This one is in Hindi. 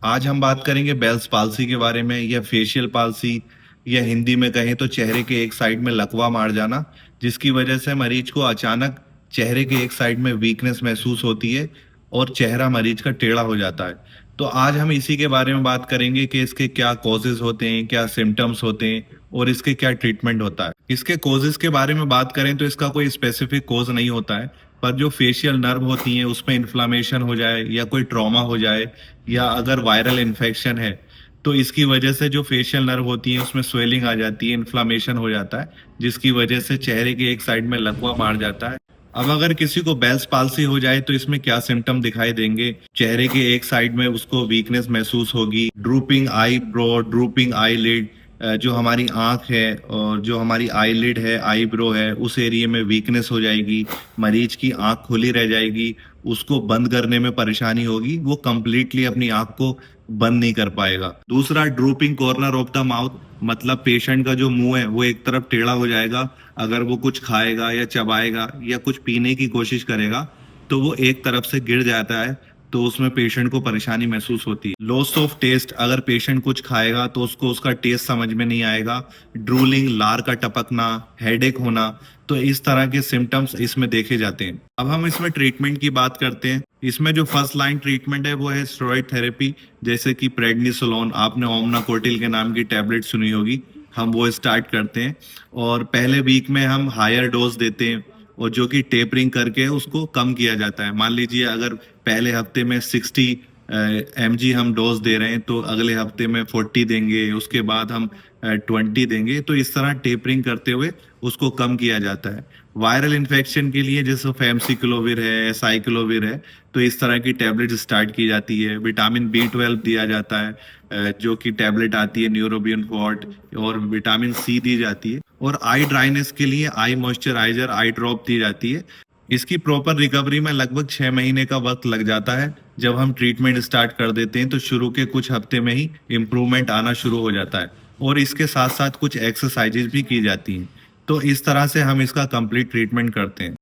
आज हम बात करेंगे बेल्स पाल्सी के बारे में या फेशियल पाल्सी या हिंदी में कहें तो चेहरे के एक साइड में लकवा मार जाना, जिसकी वजह से मरीज को अचानक चेहरे के एक साइड में वीकनेस महसूस होती है और चेहरा मरीज का टेढ़ा हो जाता है। तो आज हम इसी के बारे में बात करेंगे कि इसके क्या कॉजेज होते हैं, क्या सिम्टम्स होते हैं और इसके क्या ट्रीटमेंट होता है। इसके कॉजेज के बारे में बात करें तो इसका कोई स्पेसिफिक कॉज नहीं होता है, पर जो फेशियल नर्व होती हैं उसमें इन्फ्लामेशन हो जाए या कोई ट्रॉमा हो जाए या अगर वायरल इन्फेक्शन है तो इसकी वजह से जो फेशियल नर्व होती है उसमें स्वेलिंग आ जाती है, इन्फ्लामेशन हो जाता है, जिसकी वजह से चेहरे के एक साइड में लकवा मार जाता है। अब अगर किसी को बेल्स पाल्सी हो जाए तो इसमें क्या सिम्टम दिखाई देंगे? चेहरे के एक साइड में उसको वीकनेस महसूस होगी, ड्रूपिंग आई ब्रो, ड्रूपिंग आईलिड, जो हमारी आंख है और जो हमारी आईलिड है, आईब्रो है, उस एरिया में वीकनेस हो जाएगी, मरीज की आंख खुली रह जाएगी, उसको बंद करने में परेशानी होगी, वो कंप्लीटली अपनी आंख को बंद नहीं कर पाएगा। दूसरा, drooping corner of the mouth, मतलब पेशेंट का जो मुंह है वो एक तरफ टेढ़ा हो जाएगा। अगर वो कुछ खाएगा या चबाएगा या कुछ पीने की कोशिश करेगा तो वो एक तरफ से गिर जाता है, तो उसमें पेशेंट को परेशानी महसूस होती है। लॉस ऑफ टेस्ट, अगर पेशेंट कुछ खाएगा तो उसको उसका टेस्ट समझ में नहीं आएगा। ड्रूलिंग, लार का टपकना, हेडेक होना, तो इस तरह के सिम्टम्स इसमें देखे जाते हैं। अब हम इसमें ट्रीटमेंट की बात करते हैं। इसमें जो फर्स्ट लाइन ट्रीटमेंट है वो है स्टेरॉइड थेरेपी, जैसे कि प्रेडनिसोलोन, आपने ओमनाकोटिल के नाम की टैबलेट सुनी होगी, हम वो स्टार्ट करते हैं और पहले वीक में हम हायर डोज देते हैं और जो कि टेपरिंग करके उसको कम किया जाता है। मान लीजिए अगर पहले हफ्ते में 60 mg हम डोज दे रहे हैं तो अगले हफ्ते में 40 देंगे, उसके बाद हम 20 देंगे, तो इस तरह टेपरिंग करते हुए उसको कम किया जाता है। वायरल इन्फेक्शन के लिए जैसे फैमसिक्लोविर है, साइक्लोविर है, तो इस तरह की टैबलेट स्टार्ट की जाती है। विटामिन B12 दिया जाता है, जो कि टैबलेट आती है न्यूरोबियन फॉर्ट, और विटामिन C दी जाती है। और आई ड्राइनेस के लिए आई मॉइस्चराइजर, आई ड्रॉप दी जाती है। इसकी प्रॉपर रिकवरी में लगभग 6 महीने का वक्त लग जाता है। जब हम ट्रीटमेंट स्टार्ट कर देते हैं तो शुरू के कुछ हफ्ते में ही इम्प्रूवमेंट आना शुरू हो जाता है और इसके साथ साथ कुछ एक्सरसाइजेज भी की जाती हैं। तो इस तरह से हम इसका कंप्लीट ट्रीटमेंट करते हैं।